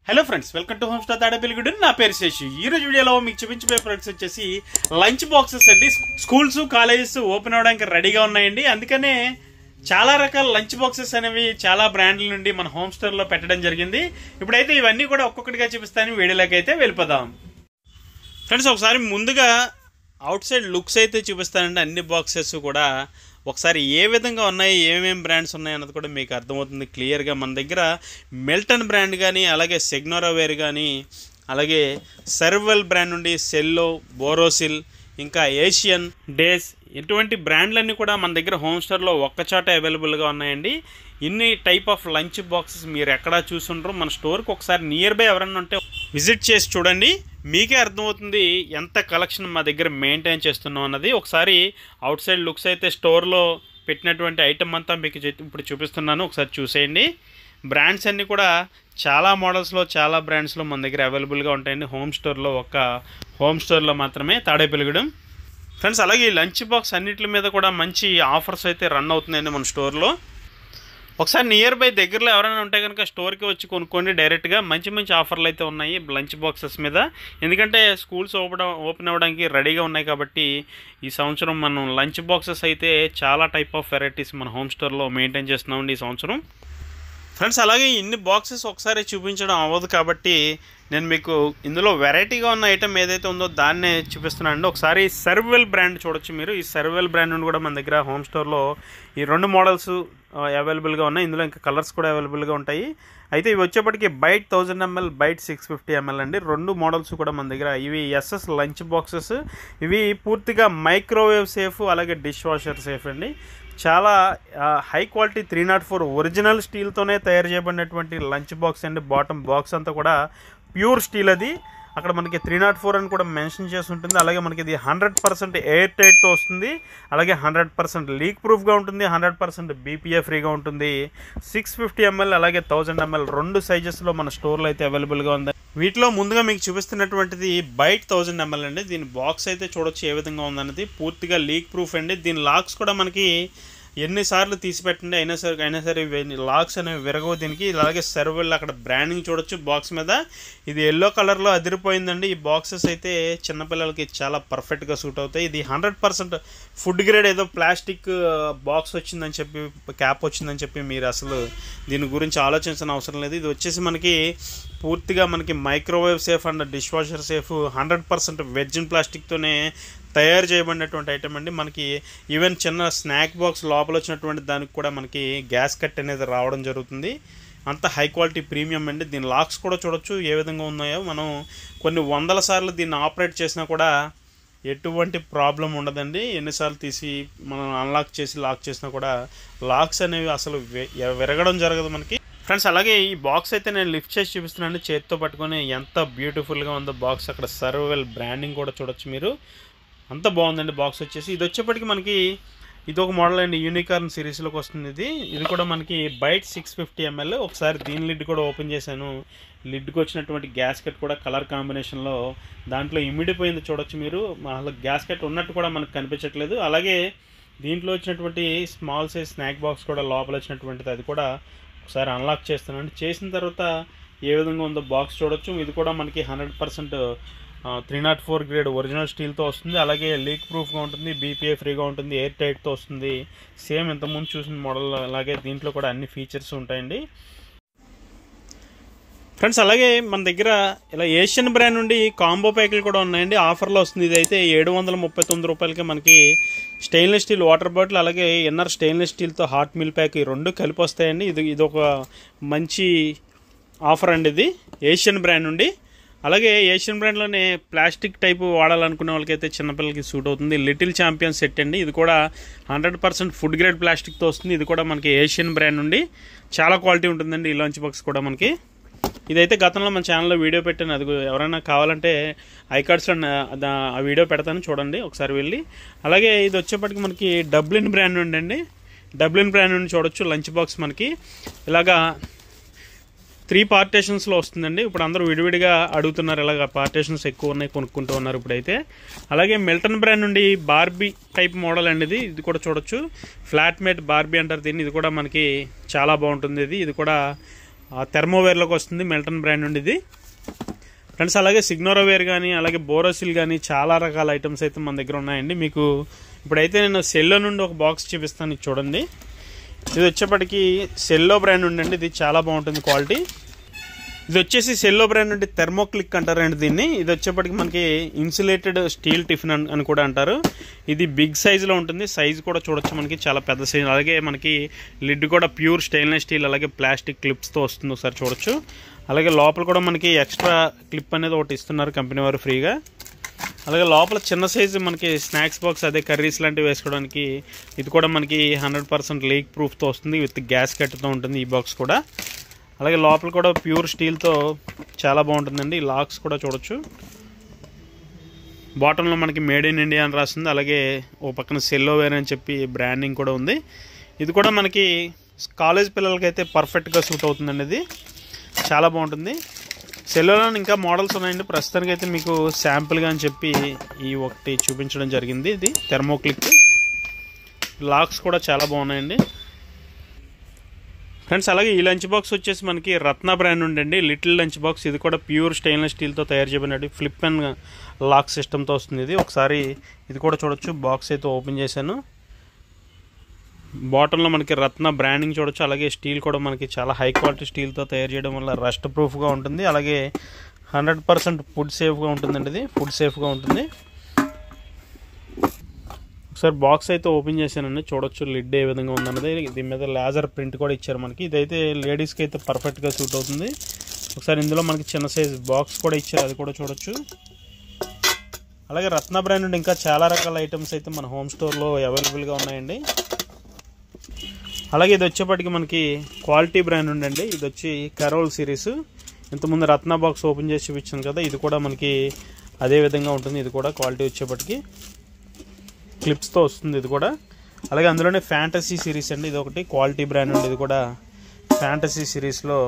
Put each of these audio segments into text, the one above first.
Hello friends, welcome to home star Tadepalligudem. నా పేరు శేషు. ఈ రోజు వీడియోలో మీకు చూపించబోయే ప్రొడక్ట్స్ వచ్చేసి లంచ్ బాక్సెస్ అండి. స్కూల్స్ కాలేజెస్ ఓపెన్ అవడానికి రెడీగా ఉన్నాయండి. అందుకనే చాలా రకాల లంచ్ బాక్సెస్ అనేవి చాలా బ్రాండ్ల నుండి మన హోమ్ స్టోర్ లో పెట్టడం జరిగింది. ఇప్పుడైతే ఇవన్నీ కూడా ఒక్కొక్కటిగా చూపిస్తాను. వీడియోలోకి అయితే వెళ్ళిపోదాం. ఫ్రెండ్స్, ఒకసారి ముందుగా అవుట్ సైడ్ లుక్స్ అయితే చూపిస్తానండి. అన్ని బాక్సెస్ కూడా ఒకసారి ఏ విధంగా ఉన్నాయి, ఏమేమి బ్రాండ్స్ ఉన్నాయి అన్నది కూడా మీకు అర్థమవుతుంది క్లియర్గా. మన దగ్గర మిల్టన్ బ్రాండ్ కానీ, అలాగే సెగ్నోరా వేర్ కానీ, అలాగే సర్వెల్ బ్రాండ్ నుండి సెల్లో, బోరోసిల్, ఇంకా ఏషియన్ డేస్, ఇటువంటి బ్రాండ్లన్నీ కూడా మన దగ్గర హోమ్ స్టోర్లో ఒక్కచోట అవైలబుల్గా ఉన్నాయండి. ఇన్ని టైప్ ఆఫ్ లంచ్ బాక్సెస్ మీరు ఎక్కడా చూసుంటారు. మన స్టోర్కి ఒకసారి నియర్ బై ఎవరన్నా ఉంటే విజిట్ చేసి చూడండి. మీకే అర్థమవుతుంది ఎంత కలెక్షన్ మా దగ్గర మెయింటైన్ చేస్తున్నాం అన్నది. ఒకసారి అవుట్ సైడ్ లుక్స్ అయితే స్టోర్లో పెట్టినటువంటి ఐటమ్ అంతా మీకు ఇప్పుడు చూపిస్తున్నాను. ఒకసారి చూసేయండి. బ్రాండ్స్ అన్నీ కూడా చాలా మోడల్స్లో, చాలా బ్రాండ్స్లో మన దగ్గర అవైలబుల్గా ఉంటాయండి. హోమ్ స్టోర్లో మాత్రమే, తాడేపల్లిగూడెం. ఫ్రెండ్స్, అలాగే ఈ లంచ్ బాక్స్ అన్నిటి మీద కూడా మంచి ఆఫర్స్ అయితే రన్ అవుతున్నాయండి మన స్టోర్లో. ఒకసారి నియర్ బై దగ్గరలో ఎవరైనా ఉంటే కనుక స్టోర్కి వచ్చి కొనుక్కోండి డైరెక్ట్గా. మంచి మంచి ఆఫర్లు అయితే ఉన్నాయి లంచ్ బాక్సెస్ మీద. ఎందుకంటే స్కూల్స్ ఓపెన్ అవ్వడానికి రెడీగా ఉన్నాయి కాబట్టి ఈ సంవత్సరం మనం లంచ్ బాక్సెస్ అయితే చాలా టైప్ ఆఫ్ వెరైటీస్ మన హోమ్ స్టోర్లో మెయింటైన్ చేస్తున్నామండి ఈ సంవత్సరం. ఫ్రెండ్స్, అలాగే ఇన్ని బాక్సెస్ ఒకసారి చూపించడం అవ్వదు కాబట్టి నేను మీకు ఇందులో వెరైటీగా ఉన్న ఐటమ్ ఏదైతే ఉందో దాన్నే చూపిస్తున్నానండి. ఒకసారి సర్వెల్ బ్రాండ్ చూడొచ్చు మీరు. ఈ సర్వెల్ బ్రాండ్ నుండి కూడా మన దగ్గర హోమ్ స్టోర్లో ఈ 2 మోడల్స్ అవైలబుల్గా ఉన్నాయి. ఇందులో ఇంకా కలర్స్ కూడా అవైలబుల్గా ఉంటాయి. అయితే ఇవి వచ్చేప్పటికి బైట్ 1000 ml, బైట్ 650 ml అండి. 2 మోడల్స్ కూడా మన దగ్గర. ఇవి ఎస్ఎస్ లంచ్ బాక్సెస్. ఇవి పూర్తిగా మైక్రోవేవ్ సేఫ్, అలాగే డిష్ వాషర్ సేఫ్ అండి. చాలా హై క్వాలిటీ 304 ఒరిజినల్ స్టీల్తోనే తయారు చేయబడినటువంటి లంచ్ బాక్స్ అండి. బాటమ్ బాక్స్ అంతా కూడా ప్యూర్ స్టీల్. అది అక్కడ మనకి 304 అని కూడా మెన్షన్ చేసి ఉంటుంది. అలాగే మనకి ఇది 100% ఎయిర్ టైట్తో వస్తుంది. అలాగే 100% లీక్ ప్రూఫ్గా ఉంటుంది. 100% BPA ఫ్రీగా ఉంటుంది. 650 ml అలాగే 1000 ml 2 సైజెస్లో మన స్టోర్లో అయితే అవైలబుల్గా ఉంది. వీటిలో ముందుగా మీకు చూపిస్తున్నటువంటిది బైట్ 1000 ml అండి. దీని బాక్స్ అయితే చూడొచ్చు ఏ విధంగా ఉందన్నది. పూర్తిగా లీక్ ప్రూఫ్ అండి. దీని లాక్స్ కూడా మనకి ఎన్నిసార్లు తీసి పెట్టండి అయినా సరే లాక్స్ అనేవి విరగవు దీనికి. అలాగే సర్వెల్ అక్కడ బ్రాండింగ్ చూడొచ్చు బాక్స్ మీద. ఇది ఎల్లో కలర్లో అదిరిపోయిందండి. ఈ బాక్సెస్ అయితే చిన్నపిల్లలకి చాలా పర్ఫెక్ట్గా సూట్ అవుతాయి. ఇది 100% ఫుడ్ గ్రేడ్. ఏదో ప్లాస్టిక్ బాక్స్ వచ్చిందని చెప్పి, క్యాప్ వచ్చిందని చెప్పి మీరు అసలు దీని గురించి ఆలోచించిన అవసరం లేదు. ఇది వచ్చేసి మనకి పూర్తిగా మనకి microwave safe and dishwasher safe సేఫ్, 100% వెర్జిన్ ప్లాస్టిక్తోనే తయారు చేయబడినటువంటి ఐటమ్ అండి. మనకి ఈవెన్ చిన్న స్నాక్ బాక్స్ లోపల వచ్చినటువంటి దానికి కూడా మనకి గ్యాస్ కట్ అనేది రావడం జరుగుతుంది. అంత హై క్వాలిటీ ప్రీమియం అండి. దీని లాక్స్ కూడా చూడొచ్చు ఏ విధంగా ఉన్నాయో. మనం కొన్ని 100 సార్లు దీన్ని ఆపరేట్ చేసినా కూడా ఎటువంటి ప్రాబ్లం ఉండదండి. ఎన్నిసార్లు తీసి మనం అన్లాక్ చేసి లాక్ చేసినా కూడా లాక్స్ అనేవి అసలు విరగడం జరగదు మనకి. ఫ్రెండ్స్, అలాగే ఈ బాక్స్ అయితే నేను లిఫ్ట్ చేసి చూపిస్తున్నాను చేతితో పట్టుకొని. ఎంత బ్యూటిఫుల్గా ఉందో బాక్స్. అక్కడ సర్వెల్ బ్రాండింగ్ కూడా చూడొచ్చు మీరు. అంత బాగుందండి బాక్స్ వచ్చేసి. ఇది వచ్చేప్పటికి మనకి ఇదొక మోడల్ అండి. యూనికార్న్ సిరీస్లోకి వస్తుంది ఇది కూడా మనకి బైట్ 650 ml. ఒకసారి దీని లిడ్ కూడా ఓపెన్ చేశాను. లిడ్కి వచ్చినటువంటి గ్యాస్ కట్ కూడా కలర్ కాంబినేషన్లో దాంట్లో ఇమిడిపోయింది చూడొచ్చు మీరు. అసలు గ్యాస్ కట్ ఉన్నట్టు కూడా మనకు కనిపించట్లేదు. అలాగే దీంట్లో వచ్చినటువంటి స్మాల్ సైజ్ స్నాక్ బాక్స్ కూడా లోపల వచ్చినటువంటిది, అది కూడా ఒకసారి అన్లాక్ చేస్తానండి. చేసిన తర్వాత ఏ విధంగా ఉందో బాక్స్ చూడొచ్చు. ఇది కూడా మనకి 100% 304 గ్రేడ్ ఒరిజినల్ స్టీల్తో వస్తుంది. అలాగే లీక్ ప్రూఫ్గా ఉంటుంది, BPA ఫ్రీగా ఉంటుంది, ఎయిర్ టైట్తో వస్తుంది. సేమ్ ఇంతకుముందు చూసిన మోడల్ అలాగే దీంట్లో కూడా అన్ని ఫీచర్స్ ఉంటాయండి. ఫ్రెండ్స్, అలాగే మన దగ్గర ఇలా ఏషియన్ బ్రాండ్ నుండి కాంబో ప్యాకులు కూడా ఉన్నాయండి. ఆఫర్లో వస్తుంది. ఇది అయితే 739 రూపాయలకి మనకి స్టెయిన్లెస్ స్టీల్ వాటర్ బాటిల్, అలాగే ఇన్నర్ స్టెయిన్లెస్ స్టీల్తో హాట్ మిల్ ప్యాక్, ఈ 2 కలిపి వస్తాయండి. ఇది ఒక మంచి ఆఫర్ అండి. ఇది ఏషియన్ బ్రాండ్ నుండి. అలాగే ఏషియన్ బ్రాండ్లోనే ప్లాస్టిక్ టైపు వాడాలనుకునే వాళ్ళకైతే చిన్నపిల్లలకి సూట్ అవుతుంది. లిటిల్ ఛాంపియన్ సెట్ అండి. ఇది కూడా 100% ఫుడ్ గ్రేడ్ ప్లాస్టిక్తో వస్తుంది. ఇది కూడా మనకి ఏషియన్ బ్రాండ్ నుండి. చాలా క్వాలిటీ ఉంటుందండి ఈ లంచ్ బాక్స్ కూడా మనకి. ఇదైతే గతంలో మన ఛానల్లో వీడియో పెట్టాను. అది ఎవరైనా కావాలంటే ఐకార్డ్స్లో ఆ వీడియో పెడతాను, చూడండి ఒకసారి వెళ్ళి. అలాగే ఇది వచ్చేప్పటికి మనకి డబ్లిన్ బ్రాండ్ నుండి అండి. డబ్లిన్ బ్రాండ్ నుండి చూడొచ్చు లంచ్ బాక్స్ మనకి ఇలాగా 3 పార్టేషన్స్లో వస్తుందండి. ఇప్పుడు అందరూ విడివిడిగా అడుగుతున్నారు, ఇలాగ పార్టేషన్స్ ఎక్కువ ఉన్నాయి, కొనుక్కుంటూ ఉన్నారు ఇప్పుడైతే. అలాగే మిల్టన్ బ్రాండ్ నుండి బార్బీ టైప్ మోడల్ అండి. ఇది కూడా చూడొచ్చు. ఫ్లాట్ మేట్ బార్బీ అంటారు దీన్ని. ఇది కూడా మనకి చాలా బాగుంటుంది. ఇది కూడా థెర్మోవేర్లోకి వస్తుంది, మిల్టన్ బ్రాండ్ నుండి ఇది ఫ్రెండ్స్. అలాగే సిగ్నోరోవేర్ కానీ అలాగే బోరోసిల్ కానీ చాలా రకాల ఐటమ్స్ అయితే మన దగ్గర ఉన్నాయండి. మీకు ఇప్పుడైతే నేను సెల్లో నుండి ఒక బాక్స్ చూపిస్తాను, ఇది చూడండి. ఇది వచ్చేప్పటికి సెల్లో బ్రాండ్ ఉండండి, ఇది చాలా బాగుంటుంది క్వాలిటీ. ఇది వచ్చేసి సెల్లో బ్రాండ్ నుండి థెర్మోక్లిక్ అంటారండి దీన్ని. ఇది వచ్చేప్పటికి మనకి ఇన్సులేటెడ్ స్టీల్ టిఫిన్ అని కూడా అంటారు. ఇది బిగ్ సైజులో ఉంటుంది, సైజు కూడా చూడొచ్చు మనకి చాలా పెద్ద సైజు. అలాగే మనకి లిడ్ కూడా ప్యూర్ స్టెయిన్లెస్ స్టీల్ అలాగే ప్లాస్టిక్ క్లిప్స్తో వస్తుంది, ఒకసారి చూడొచ్చు. అలాగే లోపల కూడా మనకి ఎక్స్ట్రా క్లిప్ అనేది ఒకటి ఇస్తున్నారు కంపెనీ వారు ఫ్రీగా. అలాగే లోపల చిన్న సైజు మనకి స్నాక్స్ బాక్స్, అదే కర్రీస్ లాంటివి వేసుకోవడానికి ఇది కూడా మనకి 100% లీక్ ప్రూఫ్తో వస్తుంది, విత్ గ్యాస్ కట్తో ఉంటుంది ఈ బాక్స్ కూడా. అలాగే లోపల కూడా ప్యూర్ స్టీల్తో చాలా బాగుంటుందండి. లాక్స్ కూడా చూడొచ్చు. బాటంలో మనకి మేడ్ ఇన్ ఇండియా అని రాస్తుంది. అలాగే ఓ పక్కన సెల్లోవేర్ అని చెప్పి బ్రాండింగ్ కూడా ఉంది. ఇది కూడా మనకి కాలేజ్ పిల్లలకైతే పర్ఫెక్ట్గా సూట్ అవుతుందండి. ఇది చాలా బాగుంటుంది. సెల్లోలో ఇంకా మోడల్స్ ఉన్నాయండి. ప్రస్తుతానికి అయితే మీకు శాంపుల్గా అని చెప్పి ఈ ఒకటి చూపించడం జరిగింది. ఇది థెర్మోక్లిక్. లాక్స్ కూడా చాలా బాగున్నాయండి ఫ్రెండ్స్. అలాగే ఈ లంచ్ బాక్స్ వచ్చేసి మనకి రత్న బ్రాండ్ ఉండండి, లిటిల్ లంచ్ బాక్స్. ఇది కూడా ప్యూర్ స్టెయిన్లెస్ స్టీల్తో తయారు చేయబడినట్టు ఫ్లిప్ అండ్ లాక్ సిస్టమ్తో వస్తుంది. ఇది ఒకసారి ఇది కూడా చూడొచ్చు. బాక్స్ అయితే ఓపెన్ చేశాను. బాటంలో మనకి రత్న బ్రాండింగ్ చూడొచ్చు. అలాగే స్టీల్ కూడా మనకి చాలా హై క్వాలిటీ స్టీల్తో తయారు చేయడం వల్ల రస్ట్ ప్రూఫ్గా ఉంటుంది. అలాగే 100% ఫుడ్ సేఫ్గా ఉంటుందండి. ఇది ఫుడ్ సేఫ్గా ఉంటుంది. ఒకసారి బాక్స్ అయితే ఓపెన్ చేశానండి, చూడొచ్చు లిడ్ ఏ విధంగా ఉందన్నది. దీని మీద లేజర్ ప్రింట్ కూడా ఇచ్చారు మనకి. ఇదైతే లేడీస్కి అయితే పర్ఫెక్ట్గా సూట్ అవుతుంది. ఒకసారి ఇందులో మనకి చిన్న సైజ్ బాక్స్ కూడా ఇచ్చారు, అది కూడా చూడొచ్చు. అలాగే రత్న బ్రాండ్ నుండి ఇంకా చాలా రకాల ఐటమ్స్ అయితే మన హోమ్ స్టోర్లో అవైలబుల్గా ఉన్నాయండి. అలాగే ఇది వచ్చేప్పటికి మనకి క్వాలిటీ బ్రాండ్ ఉండండి. ఇది వచ్చి కరోల్ సిరీస్. ఇంతకుముందు రత్న బాక్స్ ఓపెన్ చేసి చూపించాను కదా, ఇది కూడా మనకి అదే విధంగా ఉంటుంది. ఇది కూడా క్వాలిటీ వచ్చేప్పటికి క్లిప్స్తో వస్తుంది ఇది కూడా. అలాగే అందులోనే ఫ్యాంటసీ సిరీస్ అండి, ఇది ఒకటి క్వాలిటీ బ్రాండ్ అండి. ఇది కూడా ఫ్యాంటసీ సిరీస్లో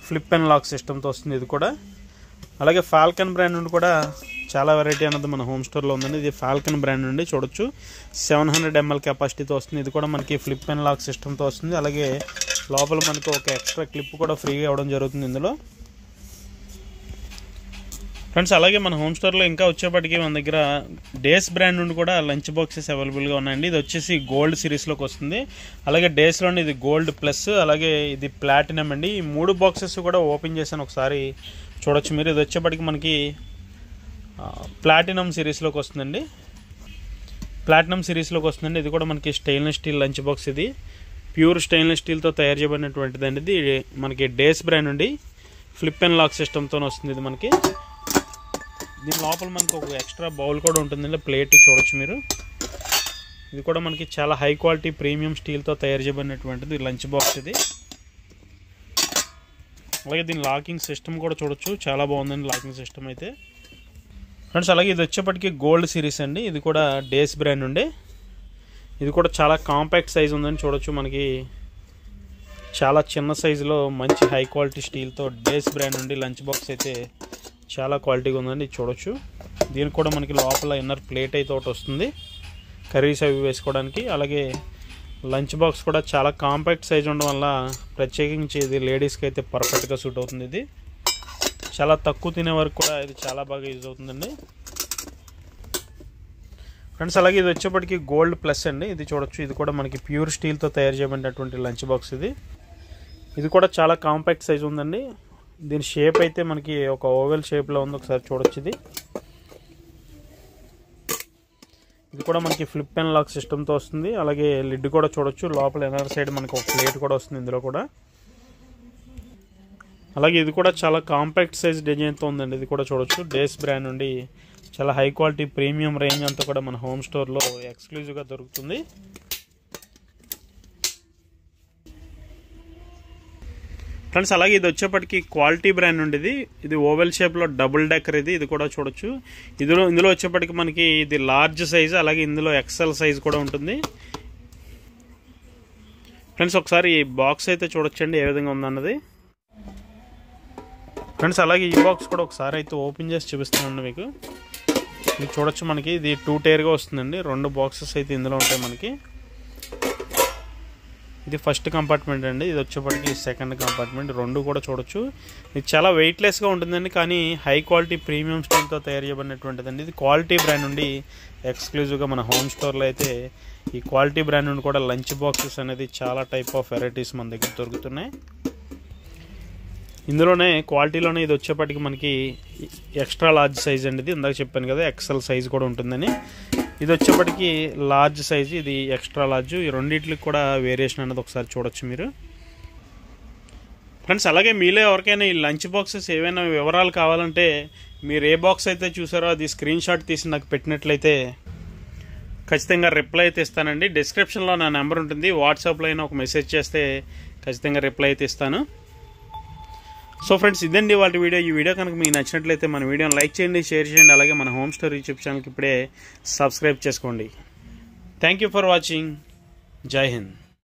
ఫ్లిప్ అండ్ లాక్ సిస్టమ్తో వస్తుంది ఇది కూడా. అలాగే ఫాల్కన్ బ్రాండ్ నుండి కూడా చాలా వెరైటీ అన్నది మన హోమ్ స్టోర్లో ఉందండి. ఇది ఫాల్కన్ బ్రాండ్ నుండి చూడొచ్చు. 700 ml కెపాసిటీతో వస్తుంది. ఇది కూడా మనకి ఫ్లిప్ అండ్ లాక్ సిస్టమ్తో వస్తుంది. అలాగే లోపల మనకి ఒక ఎక్స్ట్రా క్లిప్ కూడా ఫ్రీగా ఇవ్వడం జరుగుతుంది ఇందులో ఫ్రెండ్స్. అలాగే మన హోమ్ స్టోర్లో ఇంకా వచ్చేప్పటికి మన దగ్గర డేస్ బ్రాండ్ నుండి కూడా లంచ్ బాక్సెస్ అవైలబుల్గా ఉన్నాయండి. ఇది వచ్చేసి గోల్డ్ సిరీస్లోకి వస్తుంది. అలాగే డేస్లోని ఇది గోల్డ్ ప్లస్, అలాగే ఇది ప్లాటినం అండి. ఈ 3 బాక్సెస్ కూడా ఓపెన్ చేశాను, ఒకసారి చూడొచ్చు మీరు. ఇది వచ్చేప్పటికి మనకి ప్లాటినం సిరీస్లోకి వస్తుందండి. ప్లాటినం సిరీస్లోకి వస్తుందండి. ఇది కూడా మనకి స్టెయిన్లెస్ స్టీల్ లంచ్ బాక్స్. ఇది ప్యూర్ స్టెయిన్లెస్ స్టీల్తో తయారు చేయబడినటువంటిది అండి. ఇది మనకి డేస్ బ్రాండ్ నుండి ఫ్లిప్ అండ్ లాక్ సిస్టమ్తో వస్తుంది. ఇది మనకి దీని లోపల మనకి ఒక ఎక్స్ట్రా బౌల్ కూడా ఉంటుందండి, ప్లేట్ చూడొచ్చు మీరు. ఇది కూడా మనకి చాలా హై క్వాలిటీ ప్రీమియం స్టీల్తో తయారు చేయబడినటువంటిది లంచ్ బాక్స్ ఇది. అలాగే దీని లాకింగ్ సిస్టమ్ కూడా చూడొచ్చు, చాలా బాగుందండి లాకింగ్ సిస్టమ్ అయితే ఫ్రెండ్స్. అలాగే ఇది వచ్చేప్పటికి గోల్డ్ సిరీస్ అండి. ఇది కూడా డేస్ బ్రాండ్ ఉండే. ఇది కూడా చాలా కాంపాక్ట్ సైజ్ ఉందని చూడొచ్చు. మనకి చాలా చిన్న సైజులో మంచి హై క్వాలిటీ స్టీల్తో డేస్ బ్రాండ్ నుండి లంచ్ బాక్స్ అయితే చాలా క్వాలిటీగా ఉందండి, చూడొచ్చు. దీనికి కూడా మనకి లోపల ఇన్నర్ ప్లేట్ అయితే ఒకటి వస్తుంది కర్రీస్ అవి వేసుకోవడానికి. అలాగే లంచ్ బాక్స్ కూడా చాలా కాంపాక్ట్ సైజ్ ఉండడం వల్ల ప్రత్యేకించి ఇది లేడీస్కి అయితే పర్ఫెక్ట్గా సూట్ అవుతుంది. ఇది చాలా తక్కువ తినే వరకు కూడా ఇది చాలా బాగా యూజ్ అవుతుందండి ఫ్రెండ్స్. అలాగే ఇది వచ్చేప్పటికి గోల్డ్ ప్లస్ అండి. ఇది చూడొచ్చు. ఇది కూడా మనకి ప్యూర్ స్టీల్తో తయారు చేయబడినటువంటి లంచ్ బాక్స్. ఇది కూడా చాలా కాంపాక్ట్ సైజ్ ఉందండి. దీని షేప్ అయితే మనకి ఒక ఓవెల్ షేప్లో ఉంది, ఒకసారి చూడొచ్చు. ఇది కూడా మనకి ఫ్లిప్ అండ్ లాక్ సిస్టమ్తో వస్తుంది. అలాగే లిడ్ కూడా చూడొచ్చు. లోపల ఎనర్ సైడ్ మనకి ఒక ప్లేట్ కూడా వస్తుంది ఇందులో కూడా. అలాగే ఇది కూడా చాలా కాంపాక్ట్ సైజ్ డిజైన్తో ఉందండి. ఇది కూడా చూడొచ్చు. డేస్ బ్రాండ్ నుండి చాలా హై క్వాలిటీ ప్రీమియం రేంజ్ అంతా కూడా మన హోమ్ స్టోర్లో ఎక్స్క్లూజివ్గా దొరుకుతుంది ఫ్రెండ్స్. అలాగే ఇది వచ్చేప్పటికి క్వాలిటీ బ్రాండ్ ఉండేది. ఇది ఓవెల్ షేప్లో డబుల్ డెక్కర్. ఇది కూడా చూడొచ్చు. ఇందులో వచ్చేప్పటికి మనకి ఇది లార్జ్ సైజ్, అలాగే ఇందులో ఎక్సెల్ సైజ్ కూడా ఉంటుంది ఫ్రెండ్స్. ఒకసారి ఈ బాక్స్ అయితే చూడొచ్చండి ఏ విధంగా ఉందన్నది ఫ్రెండ్స్. అలాగే ఈ బాక్స్ కూడా ఒకసారి అయితే ఓపెన్ చేసి చూపిస్తానండి మీకు. ఇది చూడొచ్చు. మనకి ఇది 2 టైర్గా వస్తుందండి. 2 బాక్సెస్ అయితే ఇందులో ఉంటాయి మనకి. ఇది ఫస్ట్ కంపార్ట్మెంట్ అండి. ఇది వచ్చేప్పటికి సెకండ్ కంపార్ట్మెంట్. రెండు కూడా చూడొచ్చు. ఇది చాలా వెయిట్లెస్గా ఉంటుందండి, కానీ హై క్వాలిటీ ప్రీమియం స్టీల్తో తయారు చేయబడినటువంటిదండి. ఇది క్వాలిటీ బ్రాండ్ నుండి ఎక్స్క్లూజివ్గా మన హోమ్ స్టోర్లో అయితే ఈ క్వాలిటీ బ్రాండ్ నుండి కూడా లంచ్ బాక్సెస్ అనేది చాలా టైప్ ఆఫ్ వెరైటీస్ మన దగ్గర దొరుకుతున్నాయి. ఇందులోనే క్వాలిటీలోనే ఇది వచ్చేప్పటికి మనకి ఎక్స్ట్రా లార్జ్ సైజ్ అండి. ఇది ఇందాక చెప్పాను కదా ఎక్సెల్ సైజ్ కూడా ఉంటుందని. ఇది వచ్చేప్పటికి లార్జ్ సైజు, ఇది ఎక్స్ట్రా లార్జ్. ఈ రెండింటికి కూడా వేరియేషన్ అనేది ఒకసారి చూడొచ్చు మీరు ఫ్రెండ్స్. అలాగే మీలో ఎవరికైనా ఈ లంచ్ బాక్సెస్ ఏవైనా వివరాలు కావాలంటే మీరు ఏ బాక్స్ అయితే చూసారో అది స్క్రీన్ షాట్ తీసి నాకు పెట్టినట్లయితే ఖచ్చితంగా రిప్లై అయితే ఇస్తానండి. డిస్క్రిప్షన్లో నా నెంబర్ ఉంటుంది. వాట్సాప్లో అయినా ఒక మెసేజ్ చేస్తే ఖచ్చితంగా రిప్లై అయితే ఇస్తాను. సో ఫ్రెండ్స్, ఇదండి వాళ్ళ వీడియో. ఈ వీడియో కనుక మీకు నచ్చినట్లయితే మన వీడియోని లైక్ చేయండి, షేర్ చేయండి. అలాగే మన హోమ్ స్టోర్ యూట్యూబ్ ఛానల్కి ఇప్పుడే సబ్స్క్రైబ్ చేసుకోండి. Thank you for watching. జై హింద్.